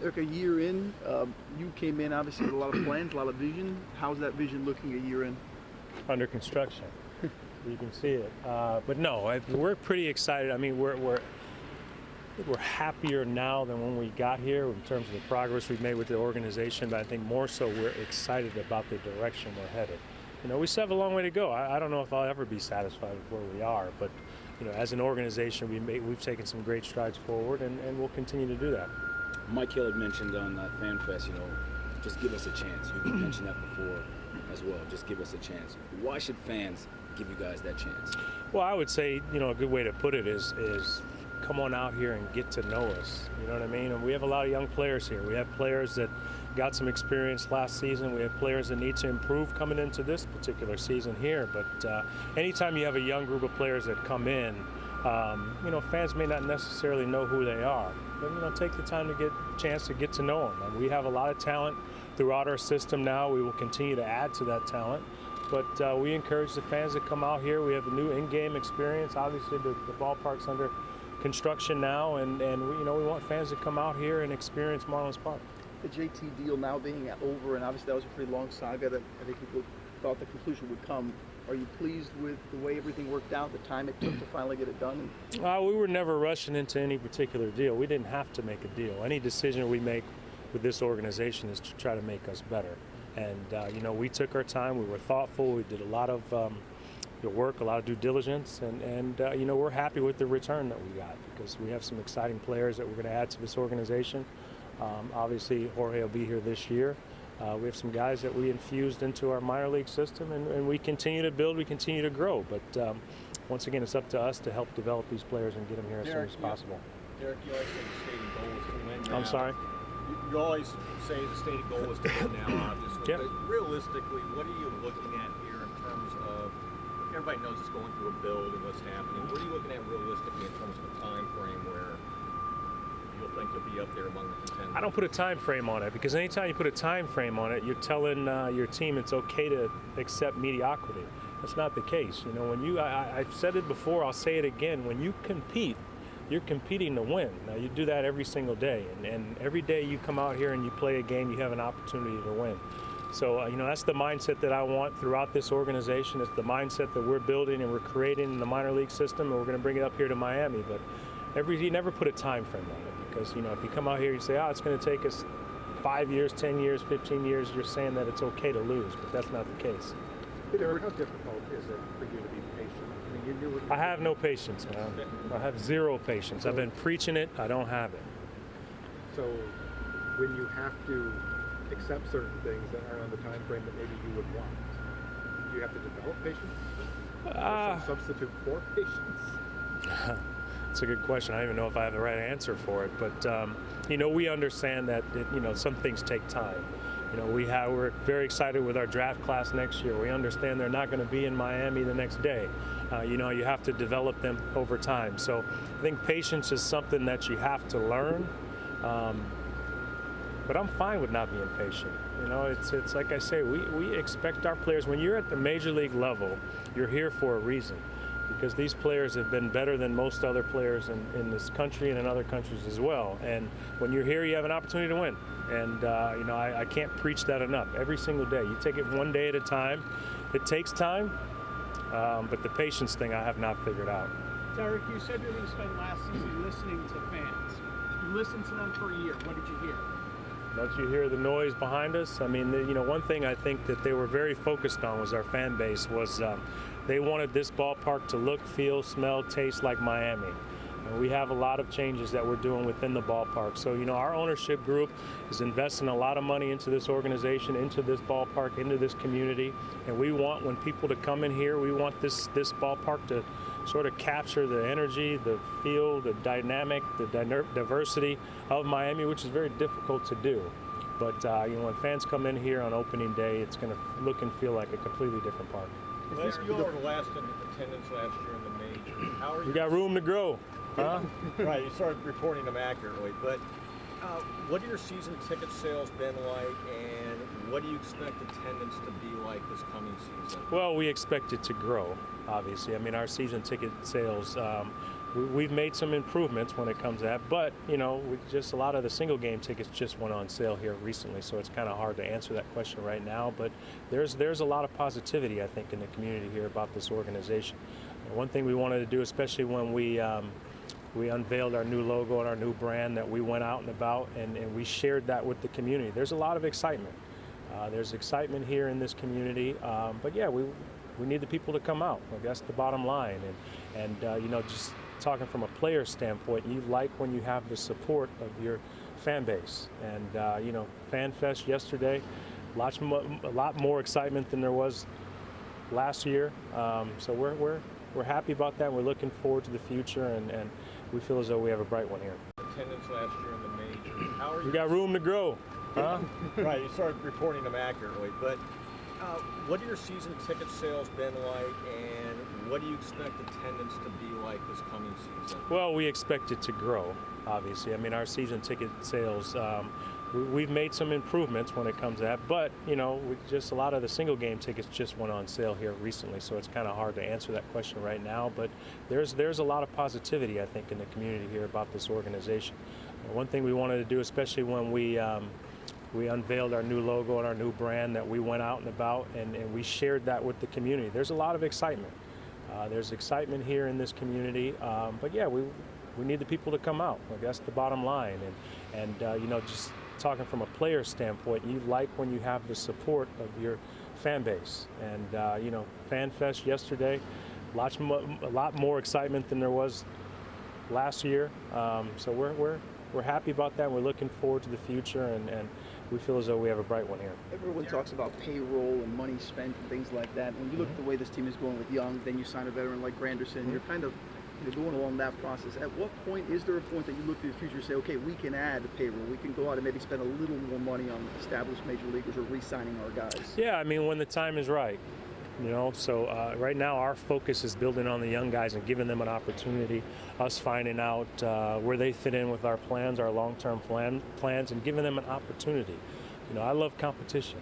Eric, a year in, you came in obviously with a lot of plans, a lot of vision. How's that vision looking a year in? Under construction. You can see it. But no, we're pretty excited. I mean, we're happier now than when we got here in terms of the progress we've made with the organization, but I think more so we're excited about the direction we're headed. You know, we still have a long way to go. I don't know if I'll ever be satisfied with where we are, but you know, as an organization, we've taken some great strides forward, and we'll continue to do that. Mike Hill had mentioned on Fan Fest, you know, just give us a chance. You mentioned that before as well. Just give us a chance. Why should fans give you guys that chance? Well, I would say, you know, a good way to put it is come on out here and get to know us. You know what I mean? And we have a lot of young players here. We have players that got some experience last season. We have players that need to improve coming into this particular season here. But anytime you have a young group of players that come in, you know, fans may not necessarily know who they are. But, you know, take the time to get a chance to get to know them. And we have a lot of talent throughout our system now. We will continue to add to that talent. But we encourage the fans to come out here. We have a new in-game experience. Obviously, the ballpark's under construction now, and we, you know, we want fans to come out here and experience Marlins Park. The JT deal now being over, and obviously that was a pretty long saga that I think people thought the conclusion would come. Are you pleased with the way everything worked out, the time it took to finally get it done? We were never rushing into any particular deal. We didn't have to make a deal. Any decision we make with this organization is to try to make us better. And you know, we took our time. We were thoughtful. We did a lot of work, a lot of due diligence, and you know, we're happy with the return that we got because we have some exciting players that we're going to add to this organization. Obviously, Jorge will be here this year. We have some guys that we infused into our minor league system, and we continue to build, we continue to grow. But once again, it's up to us to help develop these players and get them here as soon as possible. Derek, you always say the stated goal is to win now. I'm sorry? You always say the stated goal is to win now, obviously. Yeah. But realistically, what are you looking at here in terms of, everybody knows it's going through a build and what's happening. What are you looking at realistically in terms of a time frame where you'll think you'll be up there among the contenders? I don't put a time frame on it because anytime you put a time frame on it, you're telling your team it's okay to accept mediocrity. That's not the case. You know, when I've said it before, I'll say it again. When you compete, you're competing to win. Now, you do that every single day, and every day you come out here and you play a game, you have an opportunity to win. So, you know, that's the mindset that I want throughout this organization. It's the mindset that we're building and we're creating in the minor league system, and we're going to bring it up here to Miami. But you never put a time frame on it because, you know, if you come out here and you say, oh, it's going to take us 5 years, 10 years, 15 years, you're saying that it's okay to lose, but that's not the case. Peter, how difficult is it for you to be patient? I mean, you knew I have no patience, man. I have zero patience. I've been preaching it. I don't have it. So when you have to accept certain things that aren't on the time frame that maybe you would want, do you have to develop patience? Or some substitute for patience? That's a good question. I don't even know if I have the right answer for it. But, you know, we understand that, you know, some things take time. You know, we're very excited with our draft class next year. We understand they're not going to be in Miami the next day. You know, you have to develop them over time. So I think patience is something that you have to learn. But I'm fine with not being patient. You know, it's like I say, we expect our players, when you're at the major league level, you're here for a reason. Because these players have been better than most other players in this country and in other countries as well. And when you're here, you have an opportunity to win. And, you know, I can't preach that enough. Every single day. You take it one day at a time. It takes time, but the patience thing I have not figured out. Derek, you said you were going to spend last season listening to fans. You listened to them for a year. What did you hear? Don't you hear the noise behind us? I mean, you know, one thing I think that they were very focused on was our fan base was they wanted this ballpark to look, feel, smell, taste like Miami. And we have a lot of changes that we're doing within the ballpark. So, you know, our ownership group is investing a lot of money into this organization, into this ballpark, into this community. And we want, when people to come in here, we want this ballpark to sort of capture the energy, the feel, the dynamic, the diversity of Miami, which is very difficult to do. But, you know, when fans come in here on opening day, it's going to look and feel like a completely different park. You were last in attendance last year in the majors. How are you? We got room to grow. Huh? Right, you started reporting them accurately. But what have your season ticket sales been like, and what do you expect attendance to be like this coming season? Well, we expect it to grow, obviously. I mean, our season ticket sales we've made some improvements when it comes to that, but just a lot of the single game tickets just went on sale here recently, so it's kind of hard to answer that question right now. But there's a lot of positivity, I think, in the community here about this organization. And one thing we wanted to do, especially when we unveiled our new logo and our new brand, that we went out and about and we shared that with the community. There's a lot of excitement. There's excitement here in this community, but yeah, we need the people to come out. Like, that's the bottom line. And just talking from a player standpoint, you like when you have the support of your fan base. And Fan Fest yesterday, a lot more excitement than there was last year. So we're happy about that. We're looking forward to the future, and we feel as though we have a bright one here. Attendance last year in the majors. How are We got room to grow. Huh? Right, you started reporting them accurately, but what have your season ticket sales been like, and what do you expect attendance to be like this coming season? Well, we expect it to grow, obviously. I mean, our season ticket sales, we've made some improvements when it comes to that, but just a lot of the single game tickets just went on sale here recently, so it's kind of hard to answer that question right now. But there's a lot of positivity, I think, in the community here about this organization. And one thing we wanted to do, especially when we unveiled our new logo and our new brand, that we went out and about and we shared that with the community. There's a lot of excitement. There's excitement here in this community, but yeah, we need the people to come out. Like, that's the bottom line. And just talking from a player standpoint, you like when you have the support of your fan base. And Fan Fest yesterday, a lot more excitement than there was last year. So we're happy about that. We're looking forward to the future, and we feel as though we have a bright one here. Everyone talks about payroll and money spent and things like that. When you look at the way this team is going with Young, then you sign a veteran like Granderson, you're kind of going along that process. At what point, is there a point that you look to the future and say, okay, we can add payroll, we can go out and maybe spend a little more money on established major leaguers or re-signing our guys? Yeah, I mean, when the time is right. So right now our focus is building on the young guys and giving them an opportunity, us finding out where they fit in with our plans, our long-term plans, and giving them an opportunity. I love competition.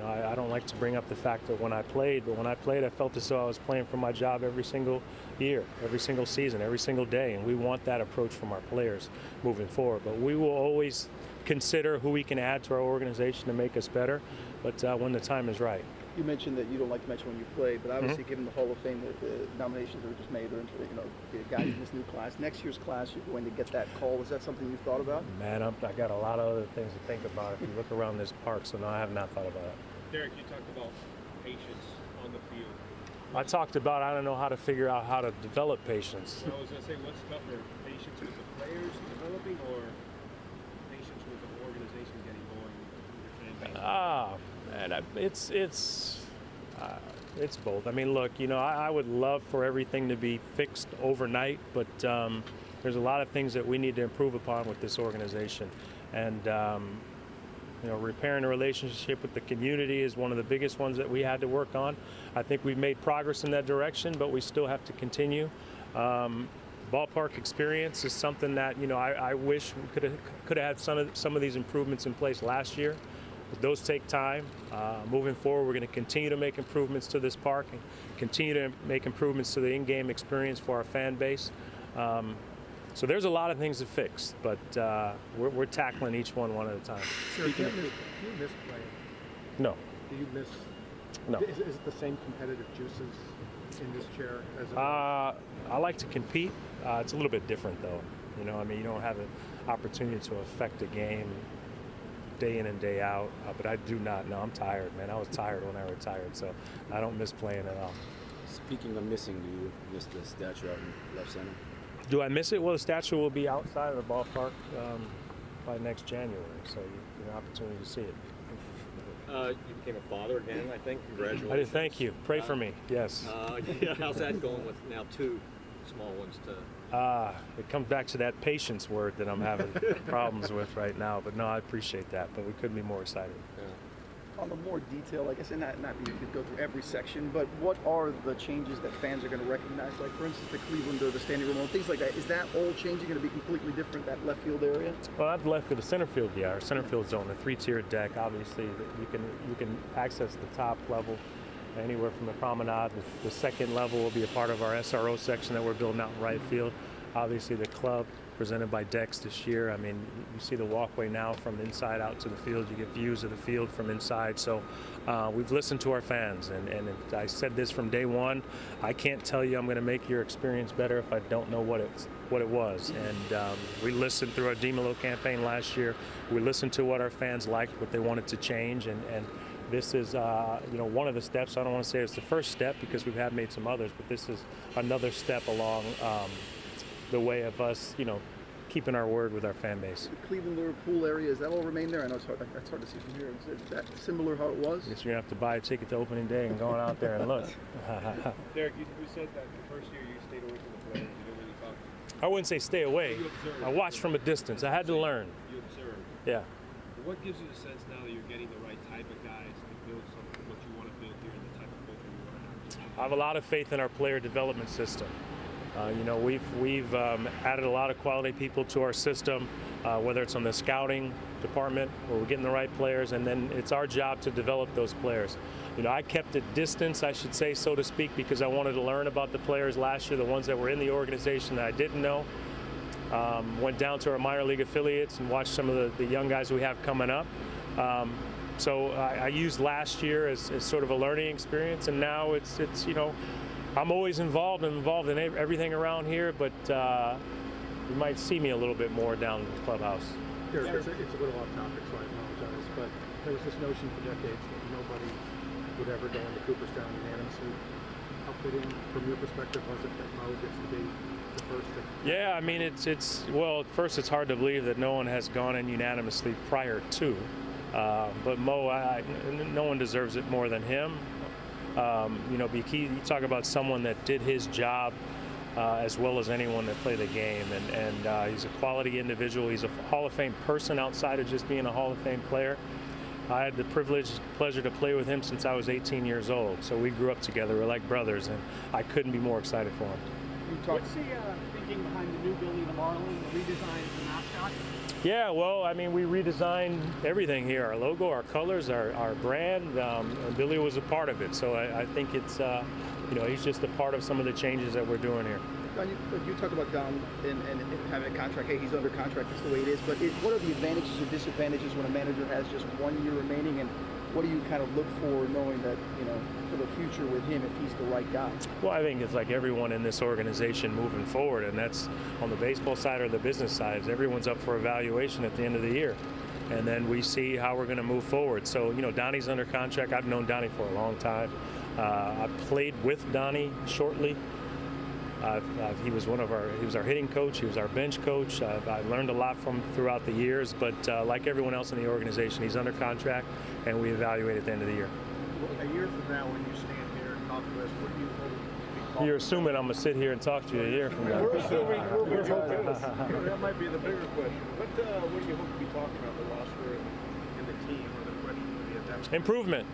I don't like to bring up the fact that when I played, I felt as though I was playing for my job every single year, every single season, every single day, and we want that approach from our players moving forward. But we will always consider who we can add to our organization to make us better, but when the time is right. You mentioned that you don't like to mention when you play, but obviously given the Hall of Fame, the nominations that were just made, the guys in this new class, next year's class, you're going to get that call. Is that something you've thought about? Man, I got a lot of other things to think about if you look around this park, so no, I have not thought about it. Derek, you talked about patience on the field. I talked about I don't know how to figure out how to develop patience. I was going to say, what's tougher, patience with the players developing or patience with the organization getting going with your fan base? It's both. I mean, look, I would love for everything to be fixed overnight, but there's a lot of things that we need to improve upon with this organization. And, repairing a relationship with the community is one of the biggest ones that we had to work on. I think we've made progress in that direction, but we still have to continue. Ballpark experience is something that, I wish we could have had some of these improvements in place last year. But those take time. Moving forward, we're going to continue to make improvements to this park and continue to make improvements to the in-game experience for our fan base. So there's a lot of things to fix, but we're tackling each one at a time. Do you miss playing? No. Do you miss? No. Is it the same competitive juices in this chair as it I like to compete. It's a little bit different, though. You don't have an opportunity to affect a game day in and day out, but I do not. No, I'm tired, man. I was tired when I retired, so I don't miss playing at all. Speaking of missing, do you miss the statue out in left center? Do I miss it? Well, the statue will be outside of the ballpark by next January, so you get an opportunity to see it. You became a father again, I think. Congratulations. I did. Thank you. Pray for me. Yes. How's that going with now 2 small ones to? It comes back to that patience word that I'm having problems with right now. But no, I appreciate that. But we couldn't be more excited. On the more detail, I guess, and not that you could go through every section, but what are the changes that fans are going to recognize? Like, for instance, the Cleveland or the standing room, things like that. Is that all changing? Going to be completely different, that left field area? Well, I've left field, the center field, yeah. Our center field zone, the 3-tiered deck. Obviously, you can access the top level anywhere from the promenade. The second level will be a part of our SRO section that we're building out in right field. Obviously, the club presented by Dex this year. I mean, you see the walkway now from inside out to the field. You get views of the field from inside. So we've listened to our fans, and I said this from day one. I can't tell you I'm going to make your experience better if I don't know what it was. And we listened through our DMLO campaign last year. We listened to what our fans liked, what they wanted to change, and this is one of the steps. I don't want to say it's the first step because we have made some others, but this is another step along the way of us, keeping our word with our fan base. The Cleveland Liverpool area, does that all remain there? I know that's hard to see from here. Is that similar how it was? I guess you're going to have to buy a ticket to opening day and going out there and look. Derek, you said that the first year you stayed away from the players. You didn't really talk. I wouldn't say stay away. You observed. I watched from a distance. I had to learn. You observed. Yeah. What gives you the sense now that you're getting the right type of guys to build what you want to build here and the type of culture you want to have? I have a lot of faith in our player development system. We've added a lot of quality people to our system, whether it's on the scouting department where we're getting the right players, and then it's our job to develop those players. I kept a distance, I should say, so to speak, because I wanted to learn about the players last year, the ones that were in the organization that I didn't know. Went down to our minor league affiliates and watched some of the young guys we have coming up. So I used last year as sort of a learning experience, and now it's I'm always involved in everything around here, but you might see me a little bit more down in the clubhouse. Derek, it's a little off topic, so I apologize, but there was this notion for decades that nobody would ever go into Cooperstown unanimously. How fitting, from your perspective, was it that Mo gets to be the first? Yeah, I mean, well, at first it's hard to believe that no one has gone in unanimously prior to. But Mo, no one deserves it more than him. You talk about someone that did his job as well as anyone that played the game, and he's a quality individual. He's a Hall of Fame person outside of just being a Hall of Fame player. I had the pleasure to play with him since I was 18 years old, so we grew up together. We're like brothers, and I couldn't be more excited for him. What's the thinking behind the new building of the Marlins, the redesign of the mascot? Yeah, well, I mean, we redesigned everything here. Our logo, our colors, our brand. And Billy was a part of it. So I think it's, he's just a part of some of the changes that we're doing here. Don, you talk about Don and having a contract. Hey, he's under contract. That's the way it is. But what are the advantages or disadvantages when a manager has just 1 year remaining? And what do you kind of look for knowing that, for the future with him if he's the right guy? Well, I think it's like everyone in this organization moving forward, and that's on the baseball side or the business side. Everyone's up for evaluation at the end of the year. And then we see how we're going to move forward. So, Donnie's under contract. I've known Donnie for a long time. I played with Donnie shortly. He was our hitting coach. He was our bench coach. I learned a lot from throughout the years, but like everyone else in the organization, he's under contract, and we evaluate at the end of the year. A year from now, when you stand here and talk to us, what do you hope to be talking You're assuming I'm going to sit here and talk to you a year from now. We're assuming. We're hoping. That might be the bigger question. What do you hope to be talking about, the roster and the team, or the question would be at that point? Improvement.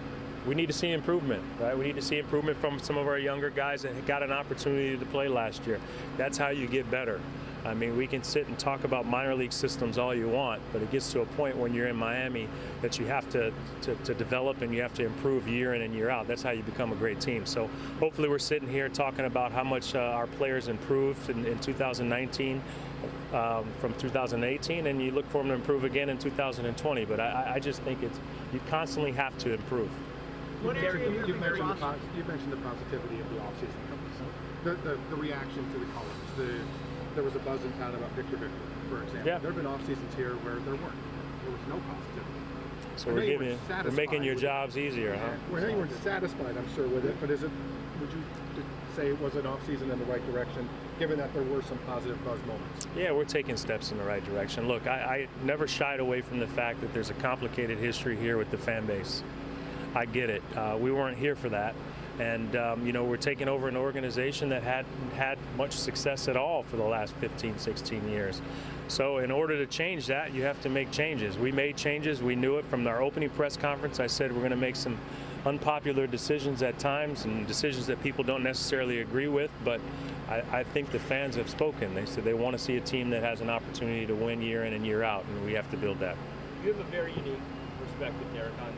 We need to see improvement, right? We need to see improvement from some of our younger guys that got an opportunity to play last year. That's how you get better. I mean, we can sit and talk about minor league systems all you want, but it gets to a point when you're in Miami that you have to develop and you have to improve year in and year out. That's how you become a great team. So hopefully we're sitting here talking about how much our players improved in 2019 from 2018, and you look for them to improve again in 2020 But I just think you constantly have to improve. Derek, you've mentioned the positivity of the offseason. The reaction to the colors. There was a buzz in town about Victor, for example. Yeah. There have been off seasons here where there weren't. There was no positivity. So we're making your jobs easier, huh? Well, you weren't satisfied, I'm sure, with it. But would you say it was an off season in the right direction, given that there were some positive buzz moments? Yeah, we're taking steps in the right direction. Look, I never shied away from the fact that there's a complicated history here with the fan base. I get it. We weren't here for that. And, we're taking over an organization that hadn't had much success at all for the last 15, 16 years. So in order to change that, you have to make changes. We made changes. We knew it from our opening press conference. I said we're going to make some unpopular decisions at times and decisions that people don't necessarily agree with. But I think the fans have spoken. They said they want to see a team that has an opportunity to win year in and year out, and we have to build that. You have a very unique perspective, Derek, on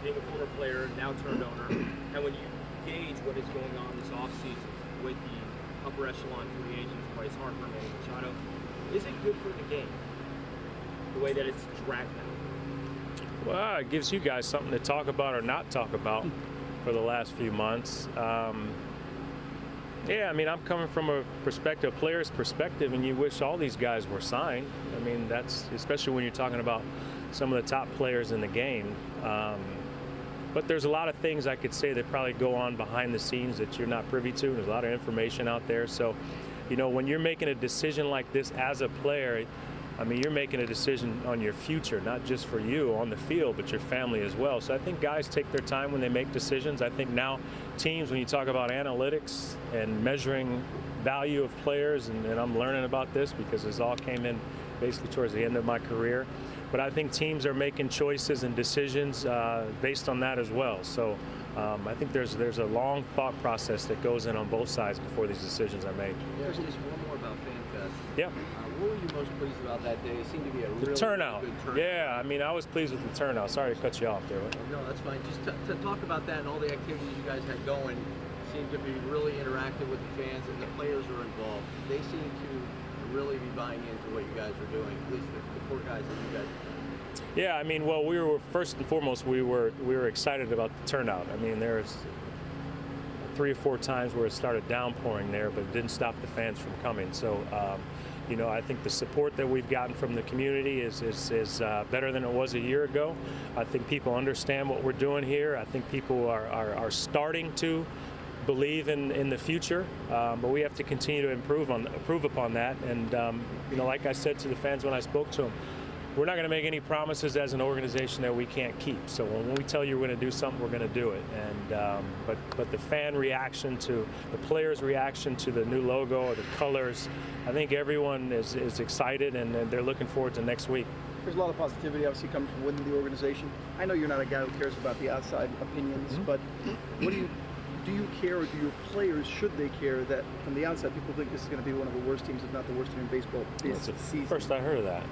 being a former player, now turned owner, and when you gauge what is going on this offseason with the upper echelon free agents, Bryce Harper, Manny Machado, is it good for the game, the way that it's dragged out? Well, it gives you guys something to talk about or not talk about for the last few months. Yeah, I mean, I'm coming from a player's perspective, and you wish all these guys were signed. I mean, that's especially when you're talking about some of the top players in the game. But there's a lot of things I could say that probably go on behind the scenes that you're not privy to. There's a lot of information out there. So, you know, when you're making a decision like this as a player, I mean, you're making a decision on your future, not just for you on the field, but your family as well. So I think guys take their time when they make decisions. I think now teams, when you talk about analytics and measuring value of players, and I'm learning about this because this all came in basically towards the end of my career. But I think teams are making choices and decisions based on that as well. So I think there's a long thought process that goes in on both sides before these decisions are made. There's just one more about FanFest. Yeah. What were you most pleased about that day? It seemed to be a really turnout. good turnout. Yeah, I mean, I was pleased with the turnout. Sorry to cut you off there. No, that's fine. Just to talk about that and all the activities you guys had going, seemed to be really interactive with the fans, and the players were involved. They seem to really be buying into what you guys were doing, at least the core guys that you guys. Yeah, I mean, well, we were first and foremost we were excited about the turnout. I mean, there's 3 or 4 times where it started downpouring there, but it didn't stop the fans from coming. So, you know, I think the support that we've gotten from the community is better than it was a year ago. I think people understand what we're doing here. I think people are starting to believe in the future, but we have to continue to improve upon that. And you know, like I said to the fans when I spoke to them, we're not going to make any promises as an organization that we can't keep. So when we tell you we're going to do something, we're going to do it. And but the fan reaction to the players' reaction to the new logo or the colors, I think everyone is excited, and they're looking forward to next week. There's a lot of positivity obviously coming from within the organization. I know you're not a guy who cares about the outside opinions, but what do you care, or do your players, should they care, that from the outside people think this is going to be one of the worst teams, if not the worst team in baseball this season? First I heard of that.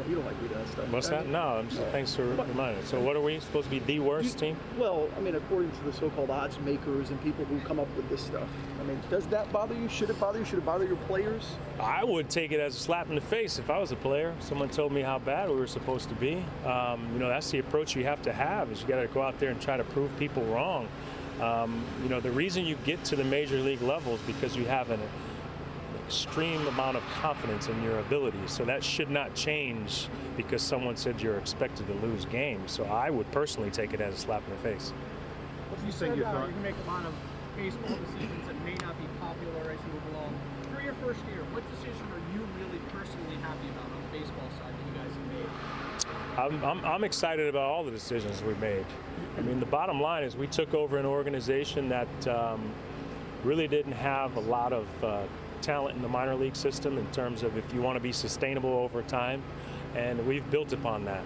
You don't like reading that stuff. What's that? No, thanks for reminding. So what are we supposed to be, the worst team? Well, I mean, according to the so-called odds makers and people who come up with this stuff, I mean, does that bother you? Should it bother you? Should it bother your players? I would take it as a slap in the face if I was a player. Someone told me how bad we were supposed to be. You know, that's the approach you have to have, is you got to go out there and try to prove people wrong. You know, the reason you get to the major league level is because you have an extreme amount of confidence in your abilities. So that should not change because someone said you're expected to lose games. So I would personally take it as a slap in the face. You said you can make a lot of baseball decisions that may not be popular as you move along. For your first year, what decision are you really personally happy about on the baseball side that you guys have made? I'm excited about all the decisions we made. I mean, the bottom line is we took over an organization that really didn't have a lot of talent in the minor league system in terms of if you want to be sustainable over time, and we've built upon that.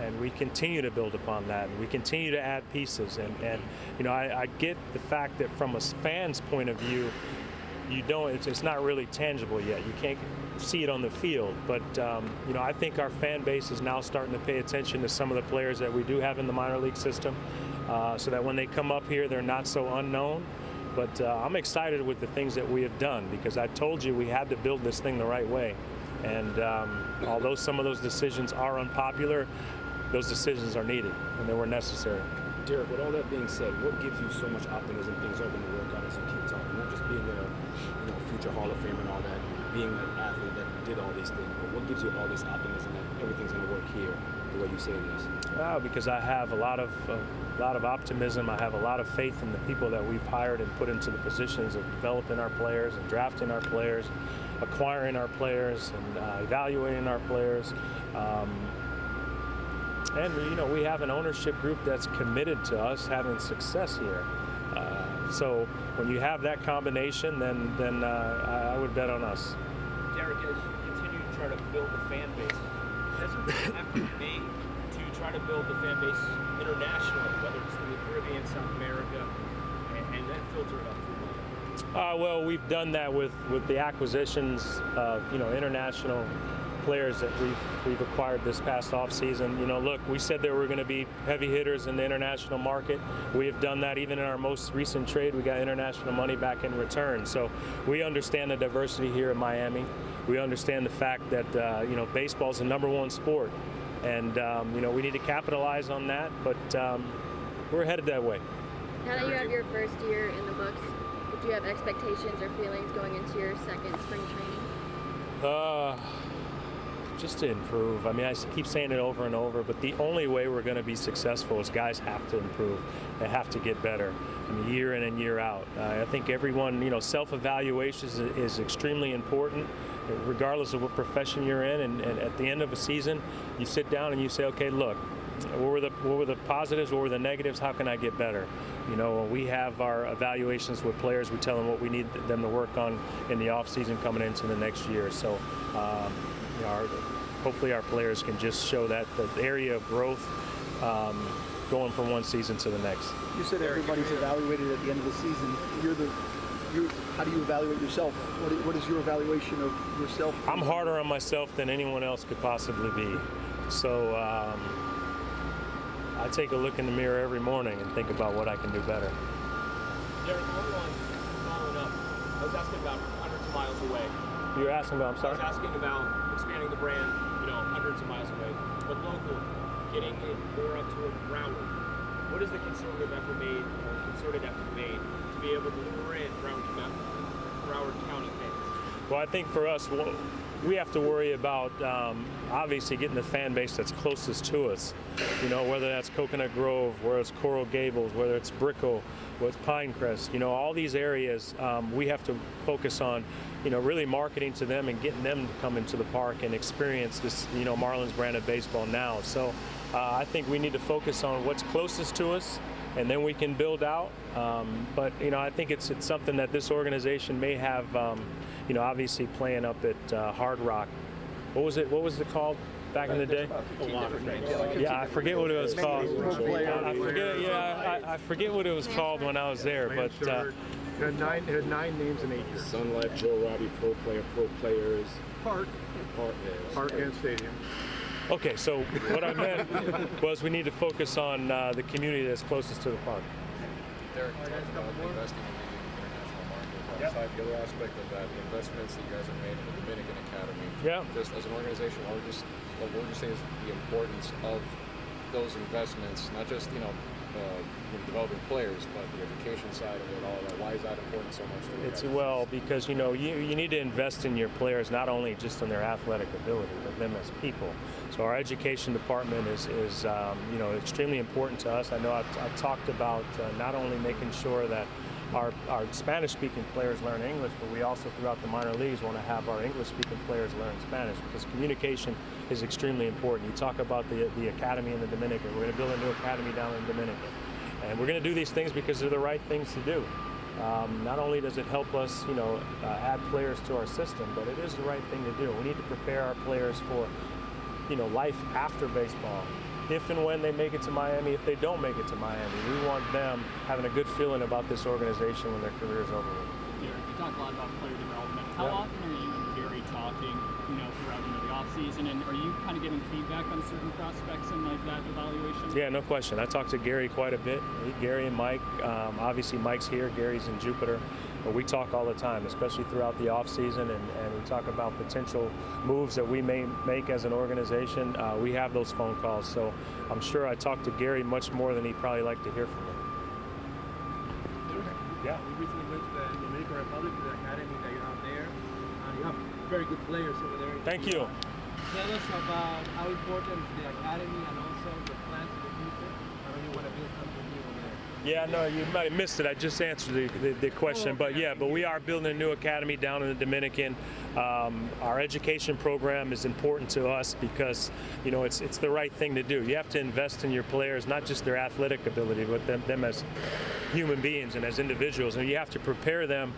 And we continue to build upon that, and we continue to add pieces. And you know, I get the fact that from a fan's point of view, it's not really tangible yet. You can't see it on the field, but you know, I think our fan base is now starting to pay attention to some of the players that we do have in the minor league system, so that when they come up here, they're not so unknown. But I'm excited with the things that we have done, because I told you we had to build this thing the right way. And although some of those decisions are unpopular, those decisions are needed, and they were necessary. Derek, with all that being said, what gives you so much optimism things are going to work out as you keep talking? Not just being a future Hall of Fame and all that, being an athlete that did all these things, but what gives you all this optimism that everything's going to work here the way you say it is? Because I have a lot of optimism. I have a lot of faith in the people that we've hired and put into the positions of developing our players and drafting our players, acquiring our players, and evaluating our players. And you know, we have an ownership group that's committed to us having success here. So when you have that combination, then I would bet on us. Derek, as you continue to try to build the fan base, hasn't been an effort made to try to build the fan base internationally, whether it's through the Caribbean, South America, and then filter it up through well, we've done that with the acquisitions of, you know, international players that we've acquired this past offseason. You know, look, we said there were going to be heavy hitters in the international market. We have done that. Even in our most recent trade, we got international money back in return. So we understand the diversity here in Miami. We understand the fact that you know, baseball is the #1 sport, and you know, we need to capitalize on that. But we're headed that way. Now that you have your first year in the books, do you have expectations or feelings going into your second spring training? Just to improve. I mean, I keep saying it over and over, but the only way we're going to be successful is guys have to improve. They have to get better. I mean, year in and year out. I think everyone, you know, self-evaluation is extremely important, regardless of what profession you're in. And at the end of a season, you sit down and you say, okay, look, what were the positives? What were the negatives? How can I get better? You know, we have our evaluations with players. We tell them what we need them to work on in the off season coming into the next year. So, you know, hopefully our players can just show that the area of growth going from one season to the next. You said everybody's evaluated at the end of the season. How do you evaluate yourself? What is your evaluation of yourself? I'm harder on myself than anyone else could possibly be. So I take a look in the mirror every morning and think about what I can do better. Derek, following up, I was asking about hundreds of miles away. You're asking about, I'm sorry? I was asking about expanding the brand, you know, hundreds of miles away, but local, getting it more up to Broward. What is the concerted effort made to be able to lure in Broward County fans? Well, I think for us, we have to worry about obviously getting the fan base that's closest to us. You know, whether that's Coconut Grove, whether it's Coral Gables, whether it's Brickell, whether it's Pinecrest. You know, all these areas we have to focus on, you know, really marketing to them and getting them to come into the park and experience this, you know, Marlins brand of baseball now. So I think we need to focus on what's closest to us, and then we can build out. But you know, I think it's something that this organization may have. You know, obviously playing up at Hard Rock. What was it called back in the day? Yeah, I forget what it was called. I forget what it was called when I was there. But had nine names in 8 years. Sun Life, Joe Robbie, Pro Players. Park and Stadium. Okay, so what I meant was we need to focus on the community that's closest to the park. Derek, talking about investing in the international market. Alongside the other aspect of that, the investments that you guys have made in the Dominican Academy. Yeah. Just as an organization, what would you say is the importance of those investments, not just, you know, developing players, but the education side of it, all that? Why is that important so much to you guys? Well, because, you know, you need to invest in your players, not only just in their athletic ability, but them as people. So our education department is you know, extremely important to us. I know I've talked about not only making sure that our Spanish-speaking players learn English, but we also, throughout the minor leagues, want to have our English-speaking players learn Spanish, because communication is extremely important. You talk about the academy in the Dominican. We're going to build a new academy down in the Dominican. And we're going to do these things because they're the right things to do. Not only does it help us, you know, add players to our system, but it is the right thing to do. We need to prepare our players for, you know, life after baseball. If and when they make it to Miami, if they don't make it to Miami, we want them having a good feeling about this organization when their career is over with. Derek, you talk a lot about player development. How often are you and Gary talking, you know, throughout the offseason, and are you kind of giving feedback on certain prospects and like that evaluation? Yeah, no question. I talk to Gary quite a bit. Gary and Mike. Obviously, Mike's here. Gary's in Jupiter. But we talk all the time, especially throughout the off season, and we talk about potential moves that we may make as an organization. We have those phone calls, so I'm sure I talk to Gary much more than he'd probably like to hear from me. Yeah. We recently went to the Dominican Republic, to the academy that you have there. You have very good players over there. Thank you. Tell us about how important is the academy and also the plans for the future. I know you want to build something new over there. Yeah, no, you might have missed it. I just answered the question, but yeah, but we are building a new academy down in the Dominican. Our education program is important to us because, you know, it's the right thing to do. You have to invest in your players, not just their athletic ability, but them as human beings and as individuals, and you have to prepare them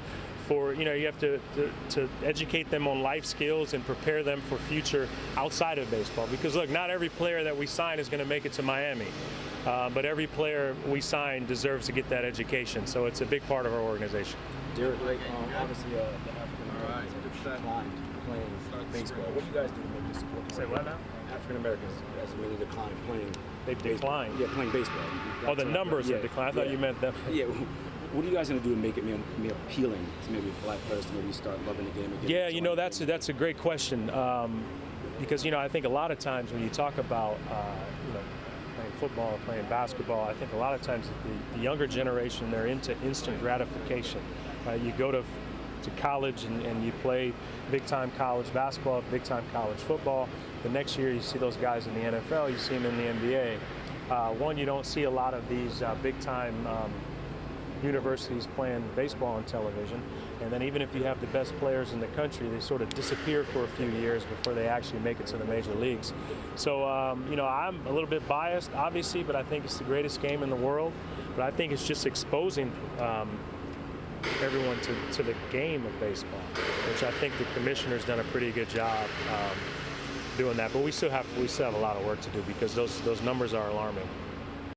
for, you know, you have to educate them on life skills and prepare them for future outside of baseball. Because look, not every player that we sign is going to make it to Miami. But every player we sign deserves to get that education, so it's a big part of our organization. Derek, obviously the African Americans have declined playing baseball. What do you guys do to make this support? Say what now? African Americans has really declined playing. They've declined. Yeah, playing baseball. Oh, the numbers have declined. I thought you meant them. Yeah. What are you guys going to do to make it more appealing to maybe black players to maybe start loving the game again? Yeah, that's a great question because I think a lot of times when you talk about playing football or playing basketball, I think a lot of times the younger generation, they're into instant gratification. You go to college and you play big-time college basketball, big-time college football. The next year you see those guys in the NFL, you see them in the NBA. You don't see a lot of these big-time universities playing baseball on television. And then even if you have the best players in the country, they sort of disappear for a few years before they actually make it to the major leagues. So, I'm a little bit biased, obviously, but I think it's the greatest game in the world. But I think it's just exposing everyone to the game of baseball, which I think the commissioner's done a pretty good job doing that. But we still have a lot of work to do because those numbers are alarming.